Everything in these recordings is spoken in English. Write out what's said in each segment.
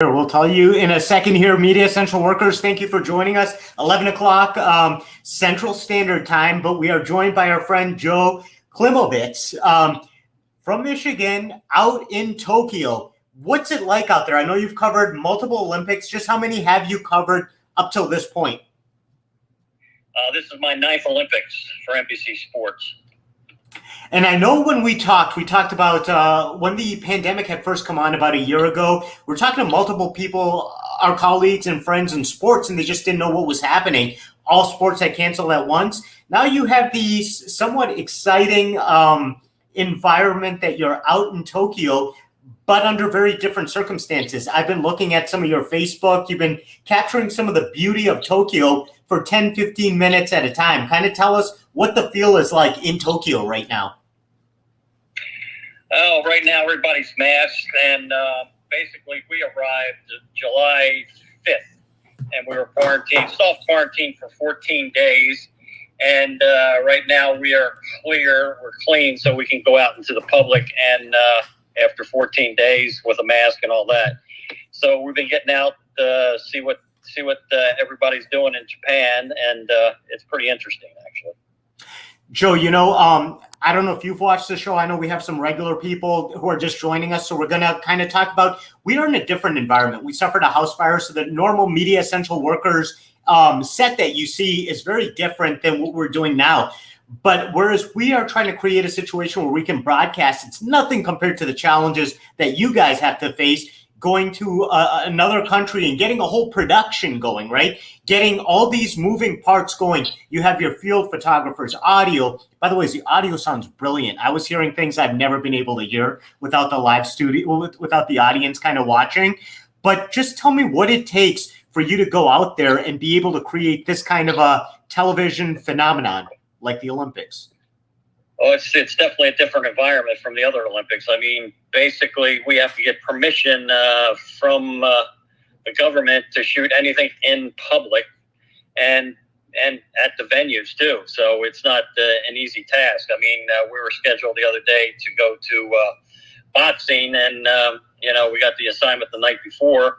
We'll tell you in a second here, Media Essential Workers. Thank you for joining us. 11 o'clock Central Standard Time, but we are joined by our friend Joe Klimovitz from Michigan out in Tokyo. What's it like out there? I know you've covered multiple Olympics. Just how many have you covered up till this point? This is my 9th Olympics for NBC Sports. And I know when we talked about when the pandemic had first come on about a year ago. We're talking to multiple people, our colleagues and friends in sports, and they just didn't know what was happening. All sports had canceled at once. Now you have the somewhat exciting environment that you're out in Tokyo, but under very different circumstances. I've been looking at some of your Facebook. You've been capturing some of the beauty of Tokyo for 10, 15 minutes at a time. Kind of tell us what the feel is like in Tokyo right now. Oh, right now everybody's masked, and basically we arrived July 5th, and we were quarantined, soft quarantined for 14 days, and right now we are clear, we're clean, so we can go out into the public, and after 14 days with a mask and all that. So we've been getting out to see what everybody's doing in Japan, and it's pretty interesting, actually. Joe, I don't know if you've watched the show. I know we have some regular people who are just joining us. So we're going to kind of talk about, we are in a different environment. We suffered a house fire. So the normal Media Essential Workers set that you see is very different than what we're doing now. But whereas we are trying to create a situation where we can broadcast, it's nothing compared to the challenges that you guys have to face going to another country and getting a whole production going, right? Getting all these moving parts going. You have your field photographers, audio. By the way, the audio sounds brilliant. I was hearing things I've never been able to hear without the live studio, without the audience kind of watching. But just tell me what it takes for you to go out there and be able to create this kind of a television phenomenon like the Olympics. Oh, it's definitely a different environment from the other Olympics. I mean, basically, we have to get permission from the government to shoot anything in public, and at the venues too. So it's not an easy task. I mean, we were scheduled the other day to go to boxing, and we got the assignment the night before.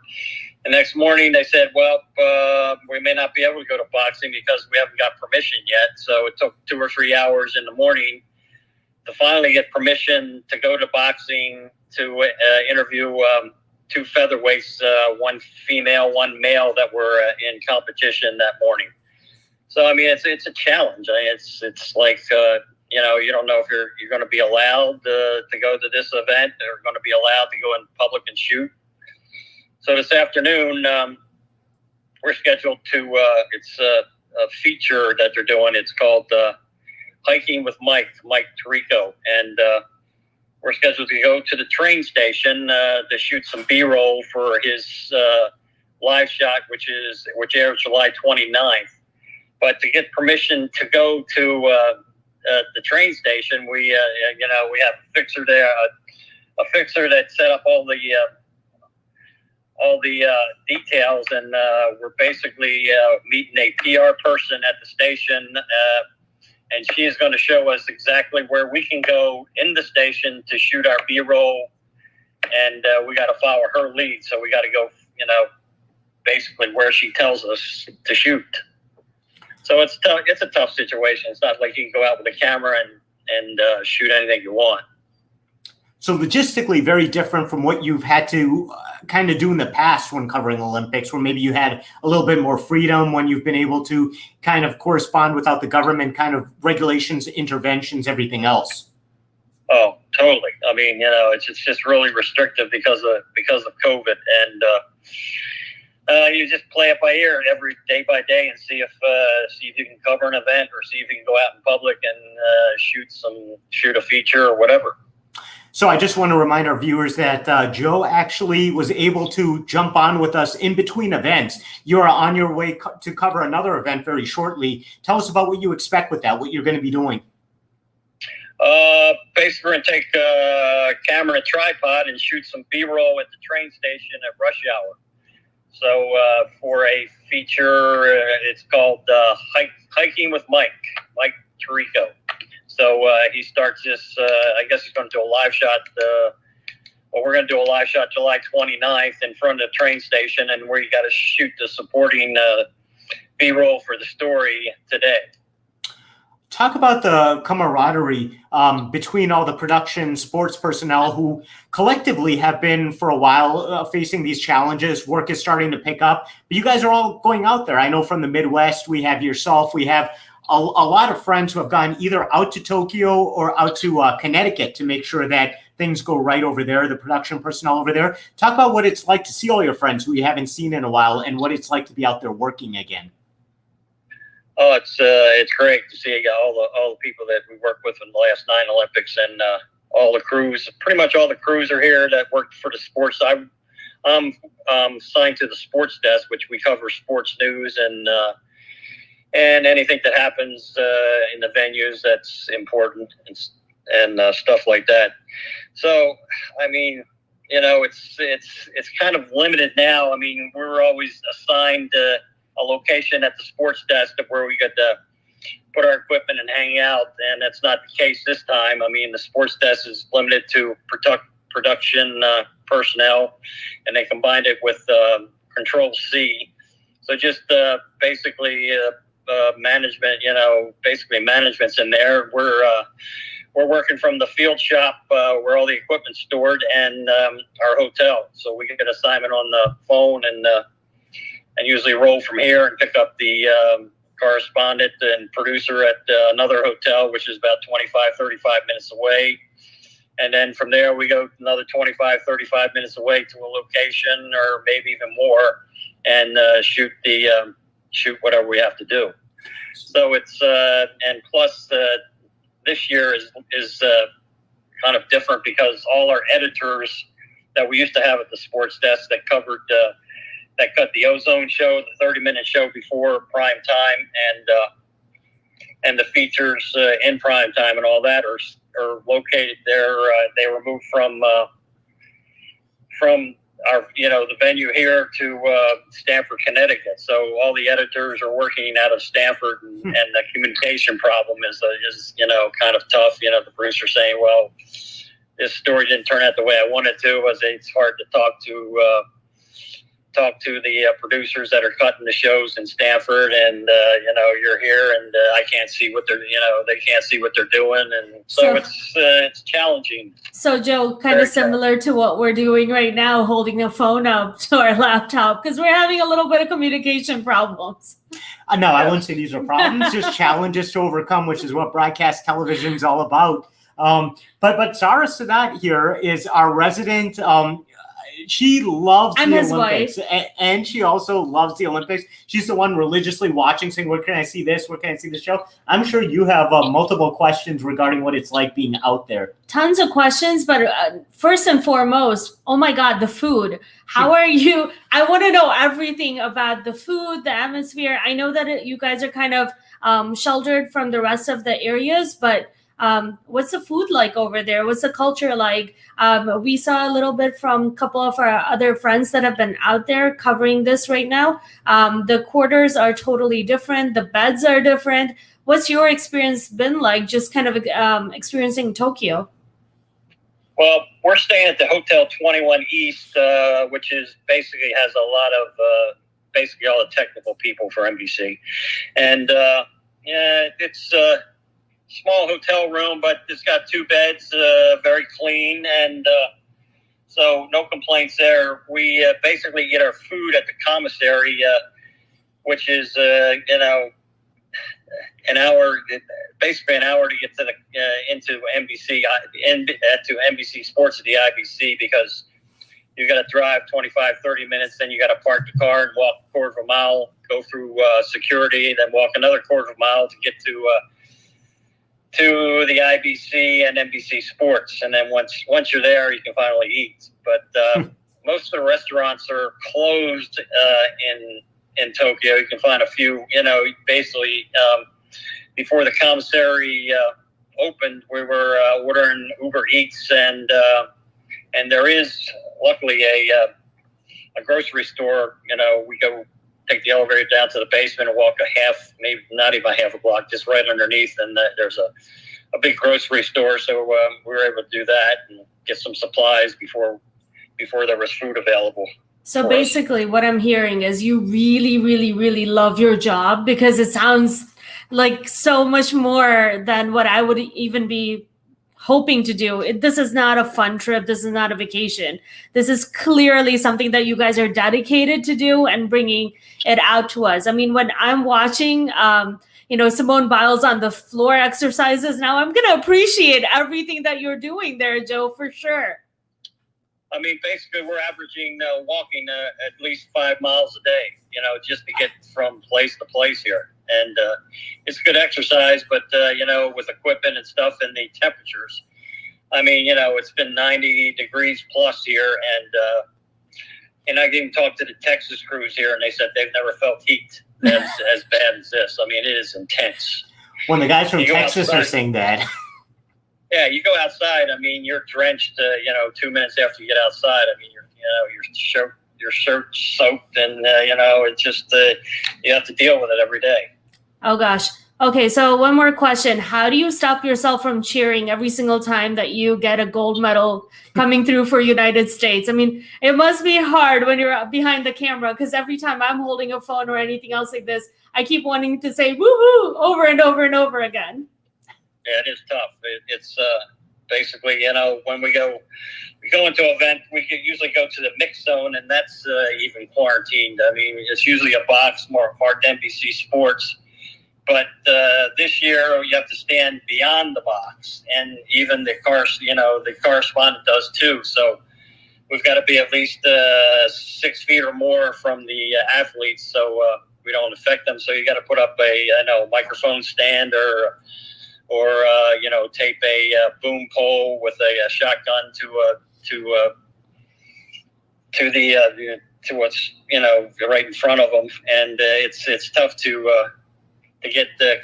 The next morning, they said, well, we may not be able to go to boxing because we haven't got permission yet. So it took 2 or 3 hours in the morning to finally get permission to go to boxing to interview 2 featherweights, one female, one male that were in competition that morning. So, I mean, it's a challenge. I mean, it's like, you don't know if you're going to be allowed to go to this event or going to be allowed to go in public and shoot. So this afternoon, we're scheduled to, it's a feature that they're doing. It's called Hiking with Mike Tirico. And we're scheduled to go to the train station to shoot some B-roll for his live shot, which airs July 29th. But to get permission to go to the train station, we have a fixer there, a fixer that set up all the details, and we're basically meeting a PR person at the station, and she is going to show us exactly where we can go in the station to shoot our B-roll, and we got to follow her lead. So we got to go, basically where she tells us to shoot. So it's tough. It's a tough situation. It's not like you can go out with a camera and shoot anything you want. So logistically very different from what you've had to kind of do in the past when covering Olympics, where maybe you had a little bit more freedom when you've been able to kind of correspond without the government kind of regulations, interventions, everything else. Oh, totally. I mean, it's just really restrictive because of COVID, and you just play it by ear every day by day and see if you can cover an event or see if you can go out in public and shoot a feature or whatever. So I just want to remind our viewers that Joe actually was able to jump on with us in between events. You are on your way to cover another event very shortly. Tell us about what you expect with that, what you're going to be doing. Basically, we're going to take a camera and tripod and shoot some B-roll at the train station at rush hour. So for a feature, it's called Hiking with Mike Tirico. So he starts this, I guess he's going to do a live shot well, we're going to do a live shot July 29th in front of the train station, and where you got to shoot the supporting B-roll for the story today. Talk about the camaraderie between all the production sports personnel who collectively have been for a while facing these challenges. Work is starting to pick up, but you guys are all going out there. I know from the Midwest, we have yourself, we have a lot of friends who have gone either out to Tokyo or out to Connecticut to make sure that things go right over there, the production personnel over there. Talk about what it's like to see all your friends who you haven't seen in a while and what it's like to be out there working again. Oh, it's great to see all the people that we worked with in the last 9 Olympics, and all the crews. Pretty much all the crews are here that worked for the sports. I'm signed to the sports desk, which we cover sports news and anything that happens in the venues that's important and stuff like that. So, I mean, you know, it's kind of limited now. I mean, we were always assigned a location at the sports desk where we could put our equipment and hang out, and that's not the case this time. I mean, the sports desk is limited to production personnel, and they combined it with Control C. So just basically management, you know, basically management's in there. We're working from the field shop where all the equipment's stored and our hotel. So we get an assignment on the phone and usually roll from here and pick up the correspondent and producer at another hotel, which is about 35 minutes away. And then from there, we go another 35 minutes away to a location or maybe even more and shoot whatever we have to do. So it's, and plus this year is kind of different because all our editors that we used to have at the sports desk that covered that cut the Ozone show, the 30-minute show before prime time, and the features in prime time and all that are located there. They were moved from our, you know, the venue here to Stamford, Connecticut. So all the editors are working out of Stamford, and the communication problem is you know, kind of tough. You know, the producer saying, "Well, this story didn't turn out the way I wanted to." It's hard to talk to the producers that are cutting the shows in Stanford, and you know, you're here and I can't see what they're, you know, they can't see what they're doing, and so it's challenging. So Joe, kind of similar to what we're doing right now, holding a phone up to our laptop because we're having a little bit of communication problems. No, I wouldn't say these are problems, just challenges to overcome, which is what broadcast television is all about. But Sarah Sadat here is our resident. She loves the Olympics, and she also loves the Olympics. She's the one religiously watching, saying, "Where can I see this? Where can I see the show?" I'm sure you have multiple questions regarding what it's like being out there. Tons of questions, but first and foremost, oh my God, the food. How are you? I want to know everything about the food, the atmosphere. I know that you guys are kind of sheltered from the rest of the areas, but what's the food like over there? What's the culture like? We saw a little bit from a couple of our other friends that have been out there covering this right now. The quarters are totally different. The beds are different. What's your experience been like, just kind of experiencing Tokyo? Well, we're staying at the Hotel 21 East, which is basically has a lot of basically all the technical people for NBC. And yeah, it's small hotel room, but it's got 2 beds, very clean, and so no complaints there. We basically get our food at the commissary, which is you know, basically an hour to get to the into NBC to NBC Sports at the IBC, because you got to drive 25-30 minutes, then you got to park the car and walk a quarter of a mile, go through security, then walk another quarter of a mile to get to the IBC and NBC Sports, and then once you're there, you can finally eat. But most of the restaurants are closed in Tokyo. You can find a few, you know, basically before the commissary opened, we were ordering Uber Eats, and there is luckily a grocery store. You know, we go take the elevator down to the basement and walk maybe not even a half a block, just right underneath, and there's a big grocery store, so we were able to do that and get some supplies before there was food available. So basically what I'm hearing is you really, really, really love your job, because it sounds like so much more than what I would even be hoping to do. This is not a fun trip. This is not a vacation. This is clearly something that you guys are dedicated to do and bringing it out to us. I mean, when I'm watching, Simone Biles on the floor exercises, now I'm going to appreciate everything that you're doing there, Joe, for sure. I mean, basically, we're averaging walking at least 5 miles a day, just to get from place to place here. And it's good exercise, but, with equipment and stuff and the temperatures, I mean, it's been 90 degrees plus here. And I even talked to the Texas crews here, and they said they've never felt heat as bad as this. I mean, it is intense. When the guys from Texas are saying that. Yeah, you go outside. I mean, you're drenched. 2 minutes after you get outside, I mean, your shirt soaked, and it's just you have to deal with it every day. Oh gosh. Okay, so one more question: how do you stop yourself from cheering every single time that you get a gold medal coming through for United States? I mean, it must be hard when you're behind the camera, because every time I'm holding a phone or anything else like this, I keep wanting to say "woohoo" over and over and over again. Yeah, it is tough. It's basically, when we go into an event, we could usually go to the mix zone, and that's even quarantined. I mean, it's usually a box, marked NBC Sports. But this year, you have to stand beyond the box, and even the correspondent does too. So we've got to be at least 6 feet or more from the athletes, so we don't affect them. So you got to put up a microphone stand or tape a boom pole with a shotgun to what's right in front of them, and it's tough to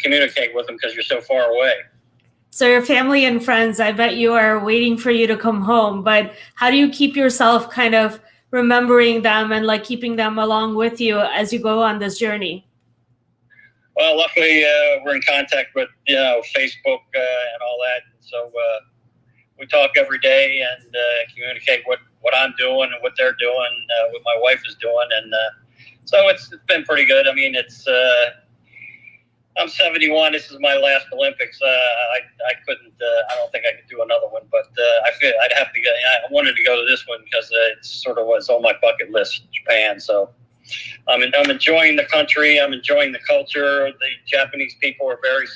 communicate with them because you're so far away. So your family and friends, I bet you are waiting for you to come home. But how do you keep yourself kind of remembering them and like keeping them along with you as you go on this journey? Well, luckily we're in contact with Facebook and all that, so we talk every day and communicate what I'm doing and what they're doing, what my wife is doing, and so it's been pretty good. I mean, I'm 71. This is my last Olympics. I couldn't. I don't think I could do another one, but I feel I'd have to go. I wanted to go to this one because it sort of was on my bucket list, Japan. So I'm enjoying the country. I'm enjoying the culture. The Japanese people are very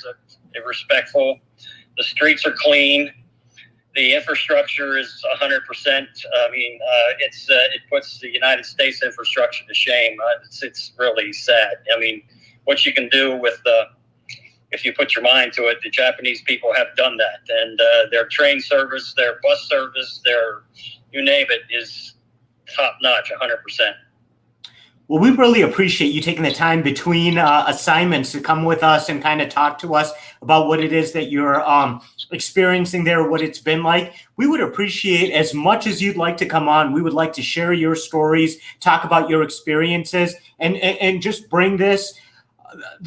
respectful. The streets are clean. The infrastructure is 100%. I mean, it puts the United States infrastructure to shame. It's really sad. I mean, what you can do with if you put your mind to it, the Japanese people have done that, and their train service, their bus service, you name it, is top notch, 100%. Well, we really appreciate you taking the time between assignments to come with us and kind of talk to us about what it is that you're experiencing there, what it's been like. We would appreciate, as much as you'd like to come on, we would like to share your stories, talk about your experiences, and just bring the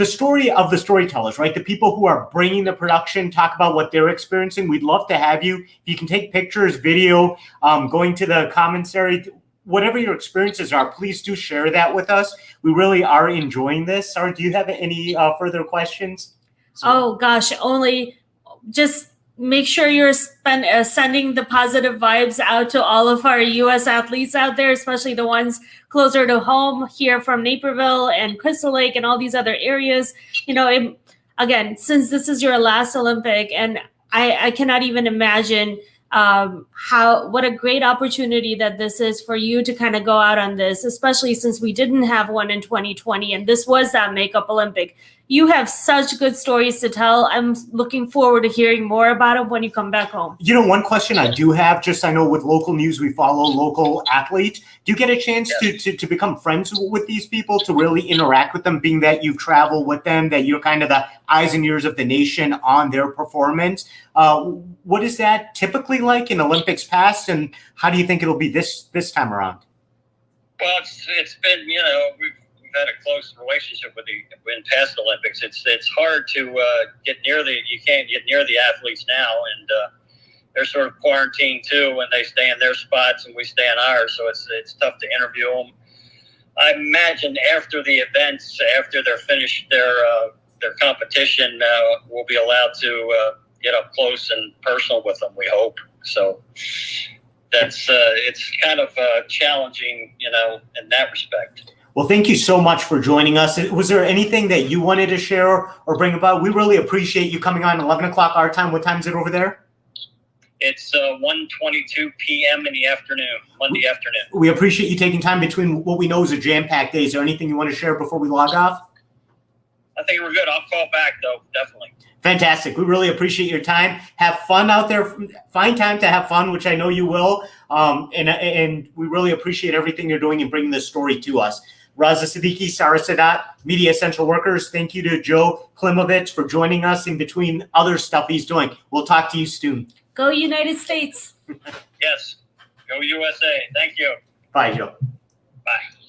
story of the storytellers, right? The people who are bringing the production, talk about what they're experiencing. We'd love to have you. If you can take pictures, video, going to the commissary, whatever your experiences are, please do share that with us. We really are enjoying this. Sarah, do you have any further questions? Oh gosh, only just make sure you're sending the positive vibes out to all of our U.S. athletes out there, especially the ones closer to home here from Naperville and Crystal Lake and all these other areas. Again, since this is your last Olympic, and I cannot even imagine what a great opportunity that this is for you to kind of go out on this, especially since we didn't have one in 2020 and this was that makeup Olympic. You have such good stories to tell. I'm looking forward to hearing more about it when you come back home. One question I do have, just I know with local news, we follow local athletes. Do you get a chance to become friends with these people, to really interact with them, being that you've traveled with them, that you're kind of the eyes and ears of the nation on their performance? What is that typically like in Olympics past, and how do you think it'll be this time around? Well, it's been, we've had a close relationship with in past Olympics. It's hard to you can't get near the athletes now, and they're sort of quarantined too, and they stay in their spots and we stay in ours. So it's tough to interview them. I imagine after the events, after they're finished their competition, we'll be allowed to get up close and personal with them. We hope so. That's it's kind of challenging, in that respect. Well, thank you so much for joining us. Was there anything that you wanted to share or bring about? We really appreciate you coming on 11 o'clock our time. What time is it over there? It's 1:22 p.m. in the afternoon, Monday afternoon. We appreciate you taking time between what we know is a jam-packed day. Is there anything you want to share before we log off? I think we're good. I'll call back, though, definitely. Fantastic. We really appreciate your time. Have fun out there. Find time to have fun, which I know you will. And we really appreciate everything you're doing and bringing this story to us. Raza Siddiqui, Sarah Sadat, Media Essential Workers. Thank you to Joe Klimovitz for joining us in between other stuff he's doing. We'll talk to you soon. Go United States. Yes. Go USA. Thank you. Bye, Joe. Bye.